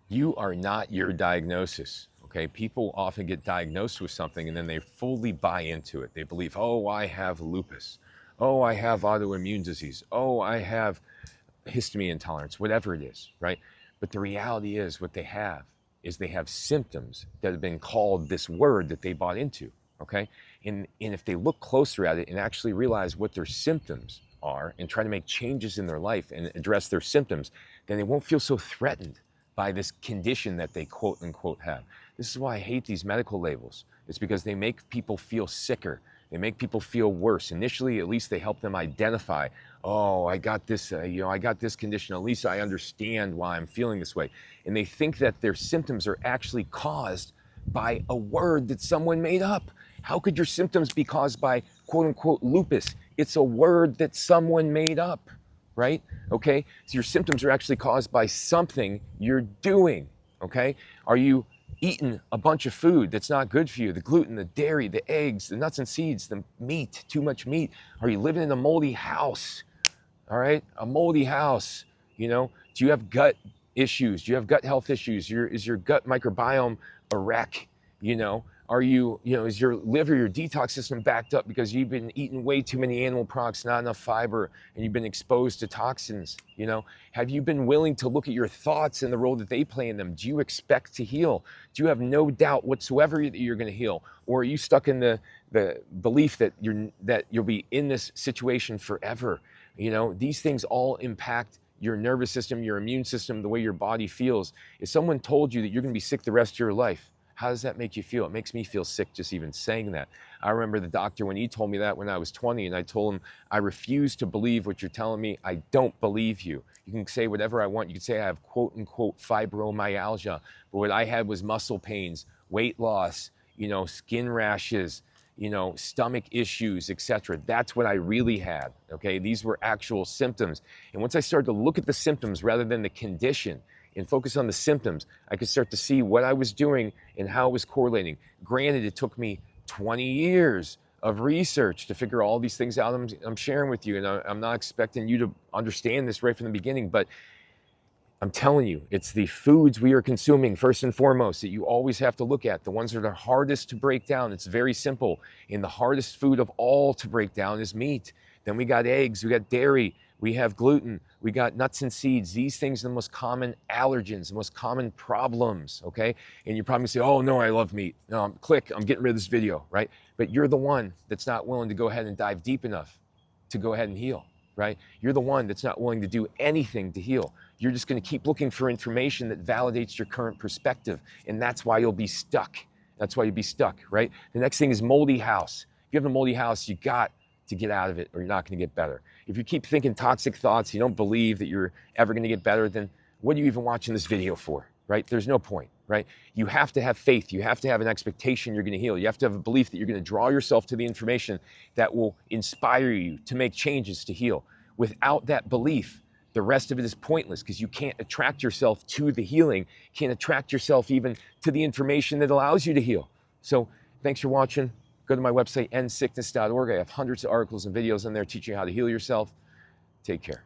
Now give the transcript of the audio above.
You are not your diagnosis. Okay, people often get diagnosed with something and then they fully buy into it. They believe, oh, I have lupus. Oh, I have autoimmune disease. Oh, I have histamine intolerance, whatever it is, right? But the reality is what they have is they have symptoms that have been called this word that they bought into, okay? And if they look closer at it and actually realize what their symptoms are and try to make changes in their life and address their symptoms, then they won't feel so threatened by this condition that they quote unquote have. This is why I hate these medical labels. It's because they make people feel sicker. They make people feel worse. Initially, at least they help them identify, oh, I got this, I got this condition. At least I understand why I'm feeling this way. And they think that their symptoms are actually caused by a word that someone made up. How could your symptoms be caused by quote unquote lupus? It's a word that someone made up, right? Okay, so your symptoms are actually caused by something you're doing, okay? Are you eating a bunch of food that's not good for you? The gluten, the dairy, the eggs, the nuts and seeds, the meat, too much meat? Are you living in a moldy house? All right, a moldy house, do you have gut issues? Do you have gut health issues? Is your gut microbiome a wreck? Are you, is your liver, your detox system backed up because you've been eating way too many animal products, not enough fiber, and you've been exposed to toxins? Have you been willing to look at your thoughts and the role that they play in them? Do you expect to heal? Do you have no doubt whatsoever that you're going to heal? Or are you stuck in the belief that you'll be in this situation forever? These things all impact your nervous system, your immune system, the way your body feels. If someone told you that you're going to be sick the rest of your life, how does that make you feel? It makes me feel sick just even saying that. I remember the doctor when he told me that when I was 20, and I told him, I refuse to believe what you're telling me. I don't believe you. You can say whatever I want. You can say I have quote unquote fibromyalgia, but what I had was muscle pains, weight loss, skin rashes, stomach issues, etc. That's what I really had, okay? These were actual symptoms. And once I started to look at the symptoms rather than the condition and focus on the symptoms, I could start to see what I was doing and how it was correlating. Granted, it took me 20 years of research to figure all these things out I'm sharing with you, and I'm not expecting you to understand this right from the beginning, but I'm telling you, it's the foods we are consuming first and foremost that you always have to look at. The ones that are hardest to break down. It's very simple. And the hardest food of all to break down is meat. Then we got eggs, we got dairy, we have gluten, we got nuts and seeds. These things are the most common allergens, the most common problems, okay? And you're probably gonna say, oh no, I love meat. No, click, I'm getting rid of this video, right? But you're the one that's not willing to go ahead and dive deep enough to go ahead and heal, right? You're the one that's not willing to do anything to heal. You're just going to keep looking for information that validates your current perspective. And that's why you'll be stuck. That's why you'll be stuck, right? The next thing is moldy house. If you have a moldy house, you got to get out of it or you're not going to get better. If you keep thinking toxic thoughts, you don't believe that you're ever going to get better, then what are you even watching this video for, right? There's no point, right? You have to have faith. You have to have an expectation you're going to heal. You have to have a belief that you're going to draw yourself to the information that will inspire you to make changes to heal. Without that belief, the rest of it is pointless because you can't attract yourself to the healing, can't attract yourself even to the information that allows you to heal. So thanks for watching. Go to my website, endsickness.org. I have hundreds of articles and videos on there teaching you how to heal yourself. Take care.